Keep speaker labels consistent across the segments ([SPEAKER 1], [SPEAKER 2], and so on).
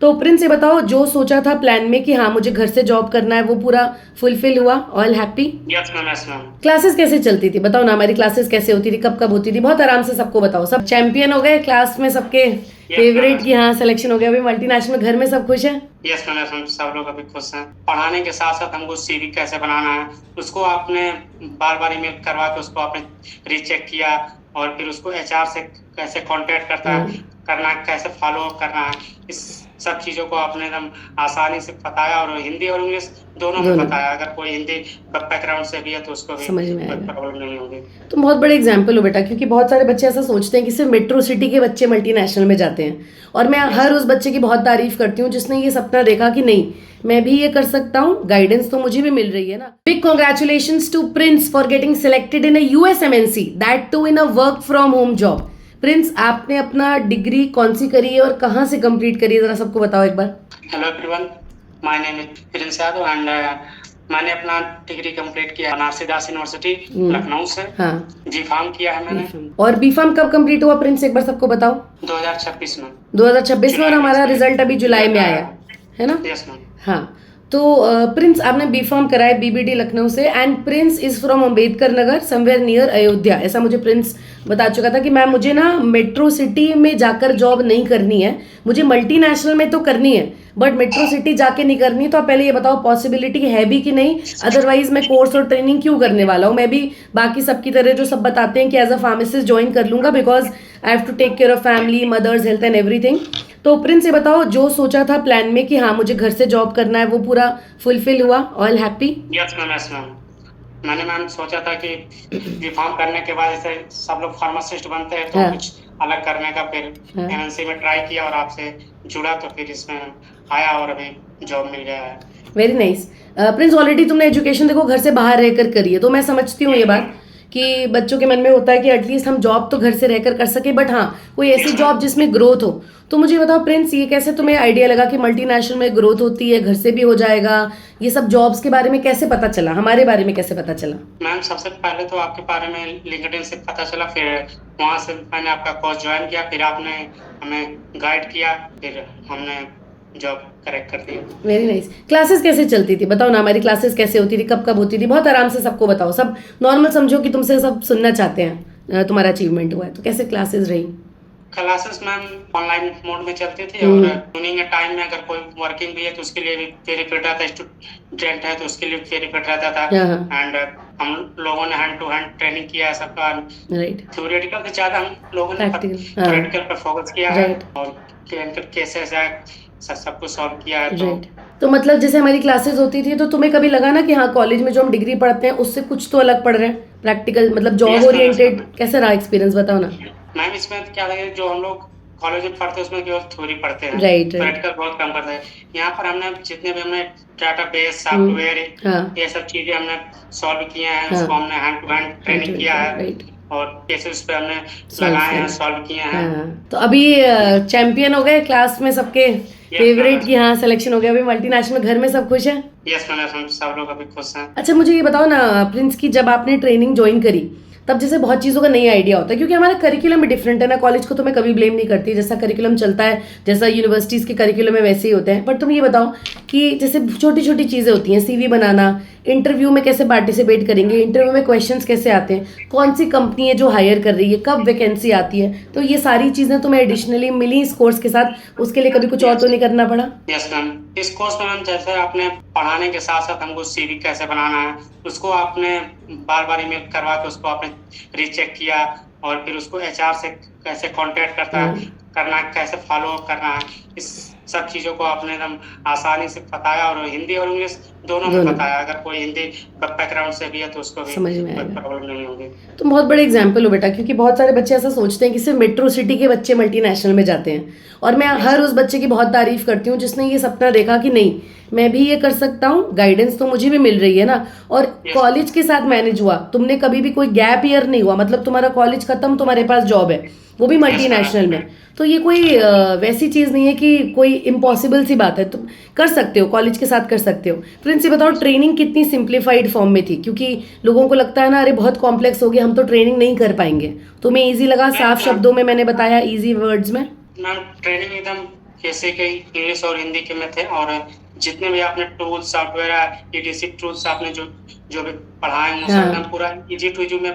[SPEAKER 1] तो प्रिंस ये बताओ, जो सोचा था प्लान में कि हाँ मुझे घर से जॉब करना है, वो पूरा फुलफिल हुआ? All happy?
[SPEAKER 2] Yes ma'am, yes ma'am.
[SPEAKER 1] Classes कैसे चलती थी बताओ ना, हमारी क्लासेस कैसे होती थी, कब कब होती थी? बहुत आराम से सबको बताओ। सब चैंपियन हो गए क्लास में, सबके फेवरेट की हाँ सिलेक्शन हो गया अभी मल्टीनेशनल, घर में सब खुश है?
[SPEAKER 2] यस मैम, यस मैम, सब लोग अभी खुश हैं। पढ़ाने के साथ साथ हमको सीवी कैसे बनाना है उसको आपने बार बार ईमेल करवा के उसको आपने रीचेक किया, और फिर उसको एचआर से कैसे कांटेक्ट करना है, कैसे फॉलो अप करना है, इस सब चीजों को आपने एकदम आसानी से बताया, और हिंदी और इंग्लिश दोनों में बताया। अगर कोई हिंदी बैकग्राउंड से भी है तो उसको भी
[SPEAKER 1] समझ में
[SPEAKER 2] कोई
[SPEAKER 1] आएगा।
[SPEAKER 2] प्रॉब्लम नहीं होगी।
[SPEAKER 1] तुम बहुत बड़े एग्जाम्पल हो बेटा, क्योंकि बहुत सारे बच्चे ऐसा सोचते हैं कि सिर्फ मेट्रो सिटी के बच्चे मल्टीनेशनल में जाते हैं, और मैं हर उस बच्चे की बहुत तारीफ करती हूँ जिसने ये सपना देखा कि नहीं मैं भी ये कर सकता हूँ। गाइडेंस तो मुझे भी मिल रही है ना। Big congratulations to Prince for getting selected in a US MNC, that too in a work from home job. Prince, आपने अपना डिग्री कौन सी करी है और कहाँ से कंप्लीट करी है, जरा सबको बताओ एक बार।
[SPEAKER 2] Hello everyone, my name is Prince Yadav and मैंने अपना डिग्री कंप्लीट किया बनारसी दास यूनिवर्सिटी लखनऊ से।
[SPEAKER 1] हाँ,
[SPEAKER 2] जी फार्म किया है मैंने।
[SPEAKER 1] और बी फार्म कब कंप्लीट हुआ प्रिंस, एक बार सबको बताओ।
[SPEAKER 2] 2026 में।
[SPEAKER 1] 2026 में, और हमारा रिजल्ट अभी जुलाई में आया है ना?
[SPEAKER 2] Yes ma'am.
[SPEAKER 1] हाँ, तो प्रिंस आपने बी फार्म करा है बीबीडी लखनऊ से, and Prince is from Ambedkar Nagar somewhere near Ayodhya. ऐसा मुझे प्रिंस बता चुका था कि मैम मुझे ना मेट्रो सिटी में जाकर जॉब नहीं करनी है, मुझे मल्टीनेशनल में तो करनी है बट मेट्रो सिटी जाके नहीं करनी। तो आप पहले ये बताओ पॉसिबिलिटी है भी कि नहीं, अदरवाइज मैं कोर्स और ट्रेनिंग क्यों करने वाला हूँ। मैं भी बाकी सबकी तरह जो सब बताते हैं कि एज अ फार्मासिस्ट ज्वाइन कर लूंगा, because I have to take care of family, mother's health and everything. तो प्रिंस ये बताओ, जो सोचा था प्लान में कि हाँ मुझे घर से जॉब करना है, वो पूरा फुलफिल हुआ? All happy?
[SPEAKER 2] Yes ma'am, yes ma'am. मैंने मैम सोचा था कि बी फार्म करने के बाद जैसे सब लोग फार्मासिस्ट बनते हैं तो
[SPEAKER 1] हाँ।
[SPEAKER 2] कुछ अलग करने का, फिर
[SPEAKER 1] हाँ।
[SPEAKER 2] एमएनसी में ट्राई किया और आपसे जुड़ा तो फिर इसमें आया और अभी जॉब मिल गया है।
[SPEAKER 1] Very nice. प्रिंस, ऑलरेडी तुमने एजुकेशन देखो घर से बाहर रहकर करी है, तो मैं समझती हूँ ये बात कि बच्चों के मन में होता है कि एटलीस्ट हम जॉब तो घर से रहकर कर सके, बट हाँ कोई ऐसी जॉब जिसमें ग्रोथ हो। तो मुझे बताओ प्रिंस, ये कैसे तुम्हें आइडिया लगा कि मल्टीनेशनल में ग्रोथ होती है, घर से भी हो जाएगा? ये सब जॉब्स के बारे में कैसे पता चला, हमारे बारे में कैसे पता चला?
[SPEAKER 2] मैम सबसे पहले तो आपके बारे में लिंक्डइन से पता चला, फिर वहाँ से मैंने आपका कोर्स ज्वाइन किया, फिर आपने हमें गाइड किया, फिर हमने जॉब करेक्ट कर दी।
[SPEAKER 1] Very nice. क्लासेस कैसे चलती थी बताओ ना, हमारी क्लासेस कैसे होती थी, कब कब होती थी? बहुत आराम से सबको बताओ, सब नॉर्मल समझो कि तुमसे सब सुनना चाहते हैं, तुम्हारा अचीवमेंट हुआ है। तो कैसे क्लासेस रही?
[SPEAKER 2] क्लासेस मैम ऑनलाइन मोड में चलती थी, और इवनिंग के टाइम में अगर कोई वर्किंग भी है तो उसके लिए भी वेरीफाइड रहता है, स्टूडेंट है तो उसके लिए वेरीफाइड रहता था। एंड हम लोगों ने हैंड टू हैंड ट्रेनिंग किया है सबका।
[SPEAKER 1] राइट।
[SPEAKER 2] थ्योरेटिकल से ज्यादा हम लोगों ने प्रैक्टिकल पर फोकस किया है, और क्लिनिकल केसेस है सब कुछ सॉल्व किया है।
[SPEAKER 1] तो मतलब जैसे हमारी क्लासेस होती थी तो तुम्हें कभी लगा ना कि हाँ कॉलेज में जो हम डिग्री पढ़ते हैं उससे कुछ तो अलग पढ़ रहे हैं, प्रैक्टिकल मतलब जॉब ओरिएंटेड? कैसे रहा एक्सपीरियंस, बताओ ना।
[SPEAKER 2] मैम इसमें क्या लगे, जो हम लोग कॉलेज में पढ़ते हैं उसमें केवल थ्योरी पढ़ते हैं,
[SPEAKER 1] राइट।
[SPEAKER 2] प्रैक्टिकल बहुत कम करते हैं। यहाँ पर हमने जितने भी हमने डाटाबेस सॉफ्टवेयर ये सब चीजें हमने सॉल्व किए हैं, उसको हमने हैंड टू हैंड ट्रेनिंग किया है, और केसेस पे हमने लगाए हैं, सॉल्व किए हैं।
[SPEAKER 1] तो अभी चैंपियन हो गए क्लास में, सबके फेवरेट की हाँ सिलेक्शन हो गया अभी मल्टीनेशनल, घर में सब खुश है?
[SPEAKER 2] यस मैम, सब लोग अभी खुश हैं।
[SPEAKER 1] अच्छा मुझे ये बताओ ना प्रिंस, की जब आपने ट्रेनिंग ज्वाइन करी तब जैसे बहुत चीज़ों का नई आइडिया होता है, क्योंकि हमारा करिकुलम भी डिफरेंट है ना। कॉलेज को तो मैं कभी ब्लेम नहीं करती, जैसा करिकुलम चलता है, जैसा यूनिवर्सिटीज़ के करिकुलम है वैसे ही होते हैं। बट तुम ये बताओ कि जैसे छोटी छोटी चीज़ें होती हैं, सीवी बनाना, इंटरव्यू में कैसे पार्टिसिपेट करेंगे, इंटरव्यू में क्वेश्चंस कैसे आते हैं, कौन सी कंपनी है जो हायर कर रही है, कब वैकेंसी आती है, तो ये सारी चीज़ें तुम्हें एडिशनली मिली इस कोर्स के साथ, उसके लिए कभी कुछ और तो नहीं करना पड़ा?
[SPEAKER 2] यस मैम, इस कोर्स में मैम जैसे आपने पढ़ाने के साथ साथ हमको सीवी कैसे बनाना है उसको आपने बार बार ईमेल करवा के उसको आपने रीचेक किया, और फिर उसको एचआर से कैसे कांटेक्ट करना है, कैसे फॉलो अप करना है, इस सब चीजों को आपने एकदम आसानी से बताया, और हिंदी और इंग्लिश दोनों में बताया। अगर कोई हिंदी बैकग्राउंड से भी है तो उसको भी
[SPEAKER 1] समझ में
[SPEAKER 2] कोई
[SPEAKER 1] आएगा।
[SPEAKER 2] प्रॉब्लम नहीं होगी।
[SPEAKER 1] तुम बहुत बड़े एग्जाम्पल हो बेटा, क्योंकि बहुत सारे बच्चे ऐसा सोचते हैं कि सिर्फ मेट्रो सिटी के बच्चे मल्टीनेशनल में जाते हैं, और मैं हर उस बच्चे की बहुत तारीफ करती हूँ जिसने ये सपना देखा कि नहीं मैं भी ये कर सकता हूँ। गाइडेंस तो मुझे भी मिल रही है ना, और कॉलेज के साथ मैनेज हुआ, तुमने कभी भी कोई गैप ईयर नहीं हुआ, मतलब तुम्हारा कॉलेज खत्म तुम्हारे पास जॉब है, वो भी मल्टीनेशनल में। तो ये कोई वैसी चीज़ नहीं है कि कोई इम्पॉसिबल सी बात है, तुम कर सकते हो, कॉलेज के साथ कर सकते हो। प्रिंस ये बताओ ट्रेनिंग कितनी सिंप्लीफाइड फॉर्म में थी, क्योंकि लोगों को लगता है ना अरे बहुत कॉम्प्लेक्स हो गया हम तो ट्रेनिंग नहीं कर पाएंगे। तुम्हें ईजी लगा? साफ शब्दों में मैंने बताया, ईजी वर्ड्स में।
[SPEAKER 2] मैम ट्रेनिंग एकदम कैसे के इंग्लिश और हिंदी के में थे, और जितने भी आपने टूल्स सॉफ्टवेयर ईडीसी टूल्स आपने जो जो भी पढ़ाए हैं
[SPEAKER 1] हाँ।
[SPEAKER 2] एकदम पूरा इजी टू इजी में,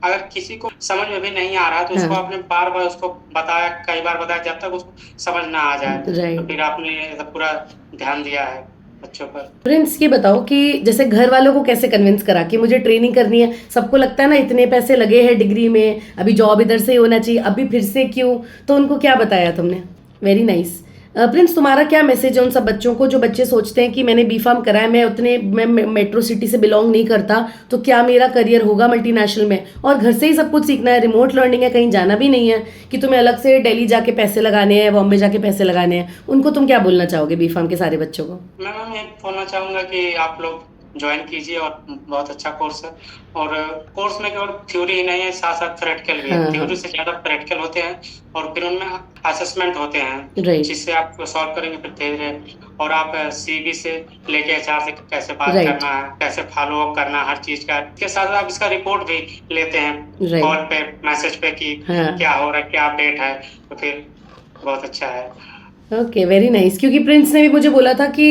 [SPEAKER 2] अगर किसी को समझ में भी नहीं आ रहा है तो उसको
[SPEAKER 1] हाँ।
[SPEAKER 2] आपने बार बार उसको बताया, कई बार बताया, जब तक उसको समझ ना आ जाए।
[SPEAKER 1] Right.
[SPEAKER 2] तो फिर आपने ऐसा पूरा ध्यान दिया है बच्चों पर।
[SPEAKER 1] प्रिंस ये बताओ कि जैसे घर वालों को कैसे कन्विंस करा कि मुझे ट्रेनिंग करनी है, सबको लगता है ना इतने पैसे लगे हैं डिग्री में, अभी जॉब इधर से ही होना चाहिए, अभी फिर से क्यों, तो उनको क्या बताया तुमने? Very nice. प्रिंस तुम्हारा क्या मैसेज है उन सब बच्चों को जो बच्चे सोचते हैं कि मैंने बी फार्म करा है, मैं मेट्रो सिटी से बिलोंग नहीं करता, तो क्या मेरा करियर होगा मल्टीनेशनल में, और घर से ही सब कुछ सीखना है, रिमोट लर्निंग है, कहीं जाना भी नहीं है कि तुम्हें अलग से दिल्ली जाके पैसे लगाने हैं, बॉम्बे जाके पैसे लगाने हैं, उनको तुम क्या बोलना चाहोगे बी फार्म के सारे बच्चों को?
[SPEAKER 2] मैं ये बोलना चाहूंगा कि आप लोग ज्वाइन कीजिए, और बहुत अच्छा कोर्स है, और कोर्स में केवल थ्योरी ही नहीं है, साथ साथ प्रैक्टिकल भी है।
[SPEAKER 1] हाँ,
[SPEAKER 2] थ्योरी से ज्यादा प्रैक्टिकल होते हैं, और फिर उनमें असेसमेंट होते हैं
[SPEAKER 1] राइट,
[SPEAKER 2] जिससे आप सॉल्व करेंगे फिर धीरे धीरे, और आप सीवी से लेके एचआर से कैसे बात
[SPEAKER 1] Right.
[SPEAKER 2] करना है, कैसे फॉलो अप करना है हर चीज का, इसके साथ आप इसका रिपोर्ट भी लेते हैं
[SPEAKER 1] Right.
[SPEAKER 2] कॉल पे मैसेज पे कि
[SPEAKER 1] हाँ।
[SPEAKER 2] क्या हो रहा है, क्या अपडेट है, तो फिर बहुत अच्छा है।
[SPEAKER 1] Okay, very nice. क्योंकि प्रिंस ने भी मुझे बोला था कि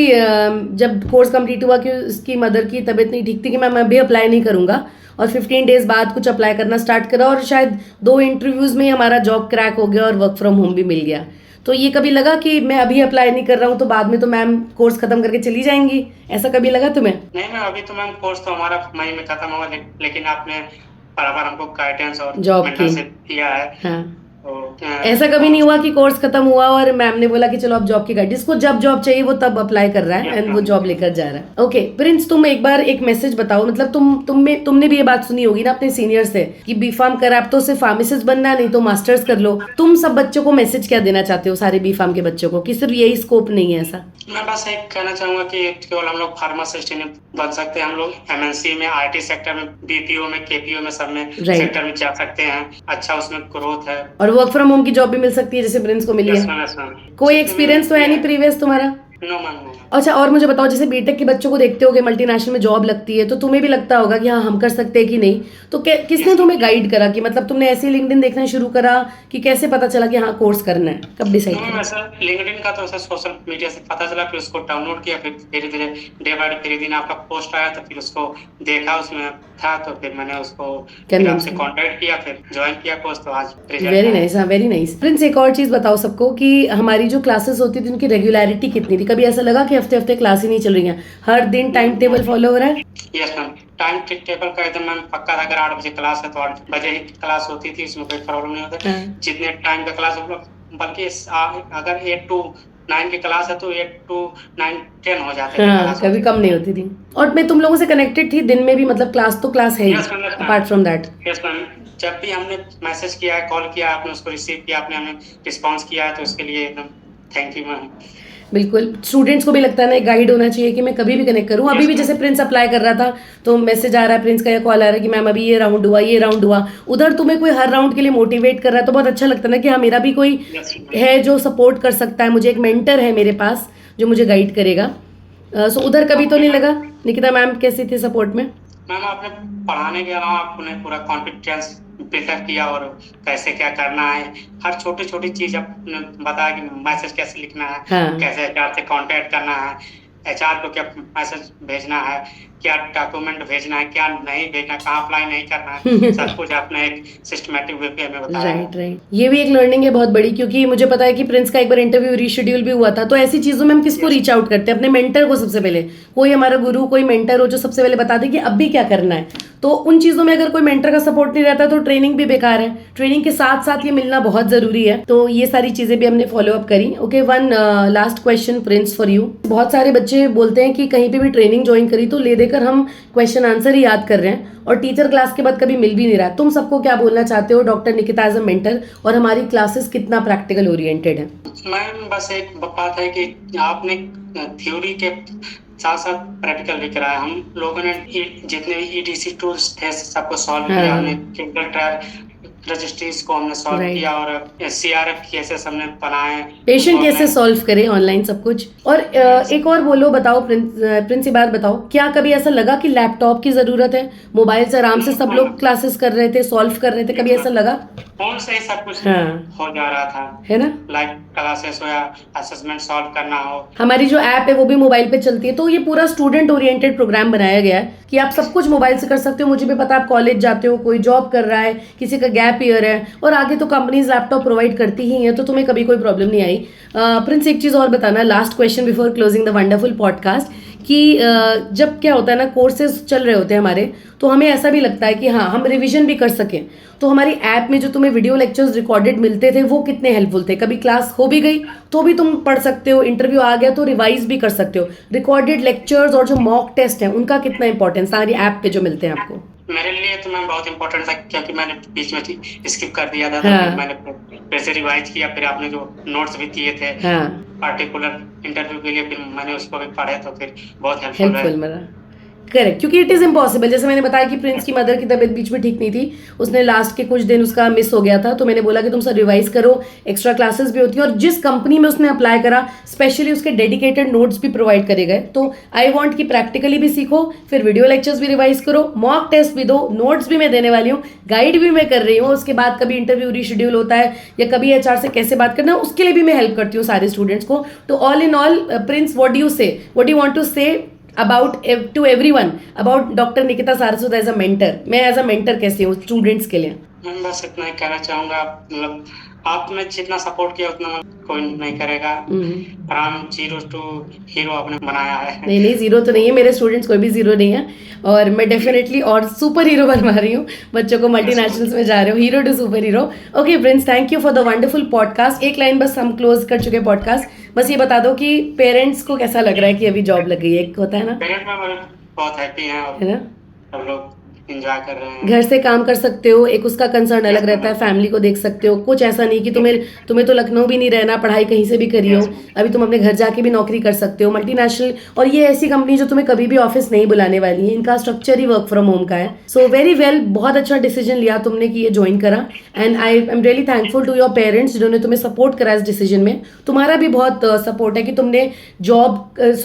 [SPEAKER 1] जब कोर्स कंप्लीट हुआ कि उसकी मदर की तबीयत नहीं ठीक थी कि मैं भी अप्लाई नहीं करूंगा, और 15 डेज बाद कुछ अप्लाई करना स्टार्ट करा, और शायद 2 इंटरव्यूज में ही हमारा जॉब क्रैक हो गया और वर्क फ्रॉम होम भी मिल गया। तो ये कभी लगा कि मैं अभी अप्लाई नहीं कर रहा हूँ तो बाद में तो मैम कोर्स खत्म करके चली जाएंगी, ऐसा कभी लगा तुम्हें?
[SPEAKER 2] नहीं मैम, अभी तो मैम कोर्स तो हमारा मई में खत्म होगा, लेकिन आपने बराबर हमको गाइडेंस और
[SPEAKER 1] जॉब की।
[SPEAKER 2] मेंटरशिप दिया है।
[SPEAKER 1] हाँ,
[SPEAKER 2] तो
[SPEAKER 1] ऐसा कभी नहीं हुआ कि कोर्स खत्म हुआ और मैम ने बोला कि चलो अब जॉब की गाइड, जिसको जब जॉब चाहिए वो तब अप्लाई कर रहा है एंड वो जॉब लेकर जा रहा है। ओके प्रिंस, तुम एक बार एक मैसेज बताओ, मतलब तुमने भी ये बात सुनी होगी ना अपने सीनियर से कि बी फार्म कर अब तो सिर्फ फार्मासिस्ट बनना है, नहीं तो मास्टर्स कर लो। तुम सब बच्चों को मैसेज क्या देना चाहते हो, सारे बी फार्म के बच्चों को, कि सिर्फ यही स्कोप नहीं है ऐसा?
[SPEAKER 2] मैं बस एक कहना चाहूंगा कि केवल हम लोग फार्मासिस्ट नहीं बन सकते, हम लोग एमएनसी में, आईटी सेक्टर में, बीपीओ में, केपीओ में, सब में सेक्टर में जा सकते हैं। अच्छा उसमें ग्रोथ है,
[SPEAKER 1] और वर्क फ्रॉम होम की जॉब भी मिल सकती है जैसे प्रिंस को मिली है। कोई एक्सपीरियंस तो है नहीं प्रीवियस तुम्हारा?
[SPEAKER 2] No ma'am, no.
[SPEAKER 1] अच्छा, और मुझे बताओ, जैसे बीटेक के बच्चों को देखते होगे मल्टीनेशनल में जॉब लगती है, तो तुम्हें भी लगता होगा कि हाँ हम कर सकते हैं कि नहीं, तो किसने तुम्हें गाइड करा कि मतलब तुमने ऐसे लिंक्डइन देखना शुरू करा कि कैसे पता चला कि हाँ कोर्स करना है, कब डिसाइड
[SPEAKER 2] मैम
[SPEAKER 1] करा?
[SPEAKER 2] ऐसा लिंक्डइन का तो ऐसा सोशल मीडिया से पता चला, फिर उसको डाउनलोड किया, फिर धीरे धीरे डे बाय डे फिर दिन आपका पोस्ट आया तो फिर उसको देखा, उसमें था तो फिर मैंने उसको फिर आपसे कांटेक्ट किया, फिर ज्वाइन किया कोर्स, तो आज
[SPEAKER 1] वेरी नाइस। हाँ, वेरी नाइस। प्रिंस, एक और चीज बताओ सबको कि हमारी जो क्लासेस होती थी उनकी रेगुलरिटी कितनी थी? कभी ऐसा लगा कि हफ्ते हफ्ते क्लास ही नहीं चल रही है, हर दिन टाइम टेबल फॉलो हो रहा है?
[SPEAKER 2] यस मैम, टाइम टेबल का एकदम मैम पक्का था। अगर 8 बजे क्लास है तो 8 बजे ही क्लास होती थी, उसमें कोई प्रॉब्लम नहीं होता। जितने टाइम का क्लास हो, बल्कि अगर 8 to 9 की क्लास है तो 8 to 9 10 हो जाते हैं।
[SPEAKER 1] हाँ, कभी कम नहीं होती थी। और मैं तुम लोगों से कनेक्टेड थी दिन में भी, मतलब क्लास तो क्लास है ही, apart from that.
[SPEAKER 2] Yes ma'am, जब भी हमने मैसेज किया है, कॉल किया, आपने उसको रिसीव किया, आपने हमें रिस्पांस किया है, तो उसके लिए एकदम थैंक यू मैम।
[SPEAKER 1] बिल्कुल, स्टूडेंट्स को भी लगता है ना एक गाइड होना चाहिए कि मैं कभी भी कनेक्ट करूं। अभी भी जैसे प्रिंस अप्लाई कर रहा था तो मैसेज आ रहा है प्रिंस का या कॉल आ रहा है कि मैम अभी ये राउंड हुआ, ये राउंड हुआ। उधर तुम्हें कोई हर राउंड के लिए मोटिवेट कर रहा है तो बहुत अच्छा लगता है ना कि हाँ मेरा भी कोई है जो सपोर्ट कर सकता है, मुझे एक मेंटर है मेरे पास जो मुझे गाइड करेगा। सो उधर कभी तो नहीं लगा? निकिता मैम कैसी थी सपोर्ट में?
[SPEAKER 2] मैम आपने पढ़ाने के अलावा आपने पूरा कॉन्फिडेंस बिल्डअप किया, और कैसे क्या करना है, हर छोटी छोटी चीज आपने बताया कि मैसेज कैसे लिखना है,
[SPEAKER 1] हाँ।
[SPEAKER 2] कैसे एचआर से कांटेक्ट करना है, एचआर को क्या मैसेज भेजना है, क्या डॉक्यूमेंट भेजना है, क्या नहीं भेजना, कहाँ अप्लाई नहीं करना है, सब कुछ आपने एक सिस्टमैटिक वे में बताया।
[SPEAKER 1] राइट। ये भी एक लर्निंग है बहुत बड़ी, क्योंकि मुझे पता है कि प्रिंस का एक बार इंटरव्यू रीशेड्यूल भी हुआ था। तो ऐसी चीजों में हम किसको रीच आउट करते हैं? अपने मेंटर को सबसे पहले। कोई हमारा गुरु, कोई मेंटर हो जो सबसे पहले बता दे कि अब भी क्या करना है। तो उन चीजों में अगर कोई मेंटर का सपोर्ट नहीं रहता तो ट्रेनिंग भी बेकार है। ट्रेनिंग के साथ साथ ये मिलना बहुत जरूरी है। तो ये सारी चीजें भी हमने फॉलो अप करी। Okay, one last question Prince for you. बहुत सारे बच्चे बोलते हैं कि कहीं पे भी ट्रेनिंग ज्वाइन करी तो ले देकर हम क्वेश्चन आंसर ही याद कर रहे हैं और टीचर क्लास के बाद कभी मिल भी नहीं रहा। तुम सबको क्या बोलना चाहते हो doctor Nikita as a mentor, और हमारी क्लासेस कितना प्रैक्टिकल ओरिएंटेड है?
[SPEAKER 2] मैम बस एक बात है कि आपने थ्योरी के साथ साथ प्रैक्टिकल भी कराया। हम लोगों ने जितने भी ईडीसी टूल्स थे सबको सॉल्व किया, हमने क्लिनिकल ट्रायल रजिस्ट्रीज को हमने सॉल्व
[SPEAKER 1] Right.
[SPEAKER 2] किया और CRF केसेस हमने बनाए।
[SPEAKER 1] पेशेंट
[SPEAKER 2] तो
[SPEAKER 1] कैसे
[SPEAKER 2] हमने-
[SPEAKER 1] सॉल्व करे ऑनलाइन सब कुछ। और एक और बोलो, बताओ प्रिंस बात बताओ, क्या कभी ऐसा लगा कि लैपटॉप की जरूरत है? मोबाइल से आराम से सब लोग क्लासेस कर रहे थे, सॉल्व कर रहे थे, कभी ऐसा लगा?
[SPEAKER 2] फोन से ही सब कुछ
[SPEAKER 1] हाँ।
[SPEAKER 2] हो जा रहा था,
[SPEAKER 1] है ना?
[SPEAKER 2] लाइव क्लासेस हो या असेसमेंट सॉल्व करना हो।
[SPEAKER 1] हमारी जो ऐप है वो भी मोबाइल पे चलती है, तो ये पूरा स्टूडेंट ओरिएंटेड प्रोग्राम बनाया गया है कि आप सब कुछ मोबाइल से कर सकते हो। मुझे भी पता, आप कॉलेज जाते हो, कोई जॉब कर रहा है, किसी का गैप ईयर है, और आगे तो कंपनीज लैपटॉप प्रोवाइड करती ही हैं, तो तुम्हें कभी कोई प्रॉब्लम नहीं आई। प्रिंस, एक चीज़ और बताना, last question before closing the wonderful podcast, कि जब क्या होता है ना, कोर्सेज चल रहे होते हैं हमारे, तो हमें ऐसा भी लगता है कि हाँ, हम रिवीजन भी कर सकें। तो हमारी ऐप में जो तुम्हें वीडियो लेक्चर्स रिकॉर्डेड मिलते थे वो कितने हेल्पफुल थे? कभी क्लास हो भी गई तो भी तुम पढ़ सकते हो, इंटरव्यू आ गया तो रिवाइज भी कर सकते हो। रिकॉर्डेड लेक्चर्स और जो मॉक टेस्ट हैं उनका कितना इंपॉर्टेंस हमारी ऐप पे जो मिलते हैं आपको?
[SPEAKER 2] मेरे लिए तो मैम बहुत इंपॉर्टेंट था, क्योंकि मैंने बीच में स्किप कर दिया था।
[SPEAKER 1] हाँ।
[SPEAKER 2] तो फिर मैंने फिर से रिवाइज किया, फिर आपने जो नोट्स भी दिए थे
[SPEAKER 1] हाँ,
[SPEAKER 2] पार्टिकुलर इंटरव्यू के लिए, फिर मैंने उसको भी पढ़े, तो फिर बहुत हेल्पफुल
[SPEAKER 1] हेल्पफुल मेरा। करेक्ट, क्योंकि इट इज़ इम्पॉसिबल, जैसे मैंने बताया कि प्रिंस की मदर की तबीयत बीच में ठीक नहीं थी, उसने लास्ट के कुछ दिन उसका मिस हो गया था, तो मैंने बोला कि तुम सब रिवाइज करो, एक्स्ट्रा क्लासेस भी होती हैं, और जिस कंपनी में उसने अप्लाई करा स्पेशली उसके डेडिकेटेड नोट्स भी प्रोवाइड करे गए। तो आई वांट कि प्रैक्टिकली भी सीखो, फिर वीडियो लेक्चर्स भी रिवाइज करो, मॉक टेस्ट भी दो, नोट्स भी मैं देने वाली हूँ, गाइड भी मैं कर रही हूँ। उसके बाद कभी इंटरव्यू रीशेड्यूल होता है या कभी HR से कैसे बात करना है, उसके लिए भी मैं हेल्प करती हूँ सारे स्टूडेंट्स को। तो all in all, Prince, what do you से, व्हाट डू वांट टू से about to everyone about Dr. Nikita Saraswat as a mentor? मैं एज अ मेंटर कैसे हूँ स्टूडेंट्स के लिए?
[SPEAKER 2] मैं बस इतना ही कहना चाहूंगा, मतलब आपने जितना सपोर्ट किया उतना कोई नहीं करेगा। फ्रॉम जीरो टू हीरो आपने बनाया है।
[SPEAKER 1] नहीं नहीं, जीरो तो नहीं है, मेरे स्टूडेंट्स कोई भी जीरो नहीं है, और मैं डेफिनेटली और सुपर हीरो बनवा रही हूँ बच्चों को, मल्टीनेशनल्स में जा रहे हो, hero to super hero. Okay Prince, thank you for the wonderful podcast. एक लाइन बस, हम क्लोज कर चुके पॉडकास्ट, बस ये बता दो कि पेरेंट्स को कैसा लग रहा है कि अभी जॉब लग गई है? एक होता है ना,
[SPEAKER 2] पेरेंट में बहुत हैप्पी हैं और
[SPEAKER 1] है ना,
[SPEAKER 2] सब लोग एंजॉय कर रहे हैं।
[SPEAKER 1] घर से काम कर सकते हो, एक उसका कंसर्न अलग रहता है, फैमिली को देख सकते हो, कुछ ऐसा नहीं कि तुम्हें तो लखनऊ भी नहीं रहना, पढ़ाई कहीं से भी करी हो, अभी तुम अपने घर जाके भी नौकरी कर सकते हो, मल्टीनेशनल। और ये ऐसी कंपनी जो तुम्हें कभी भी ऑफिस नहीं बुलाने वाली है, इनका structure he work from home का है। सो वेरी वेल, बहुत अच्छा डिसीजन लिया तुमने कि ये ज्वाइन करा, and I am really thankful to your parents जिन्होंने तुम्हें सपोर्ट करा इस डिसीजन में। तुम्हारा भी बहुत सपोर्ट है कि तुमने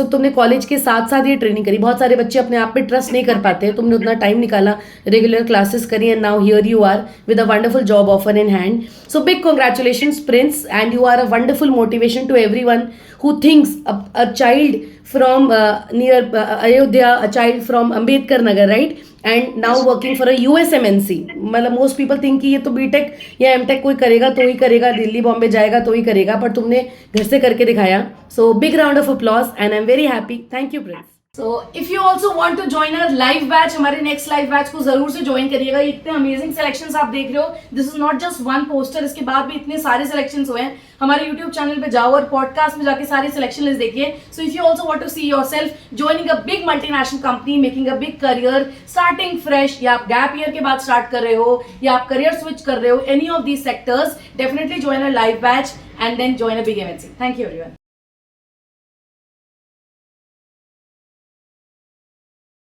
[SPEAKER 1] तुमने कॉलेज के साथ साथ ये ट्रेनिंग करी। बहुत सारे बच्चे अपने आप पे ट्रस्ट नहीं कर पाते, तुमने उतना टाइम निकाला, रेगुलर classes करी, and now here you are with a wonderful job offer in hand. So big congratulations Prince, and you are a wonderful motivation to everyone who thinks a child from near Ayodhya, a child from Ambedkar Nagar, right, and now working for a US MNC. मतलब most people think कि ये तो BTech या MTech कोई करेगा तो ही करेगा, दिल्ली बॉम्बे जाएगा तो ही करेगा, पर तुमने घर से करके दिखाया। So big round of applause and I'm very happy. Thank you Prince. So if you also want to join our live batch, हमारे next live batch को जरूर से ज्वाइन करिएगा। इतने अमेजिंग सिलेक्शंस आप देख रहे हो, this is not just one poster, इसके बाद भी इतने सारे सिलेक्शंस हुए हैं। हमारे YouTube चैनल पे जाओ और पॉडकास्ट में जाके सारे सिलेक्शन लिस्ट देखिए। So if you also want to see yourself joining a big multinational company, making a big career, starting fresh, या आप गैप ईयर के बाद स्टार्ट कर रहे हो या आप करियर स्विच कर रहे हो, any of these sectors, definitely join a live batch and then join a big MNC. Thank you everyone.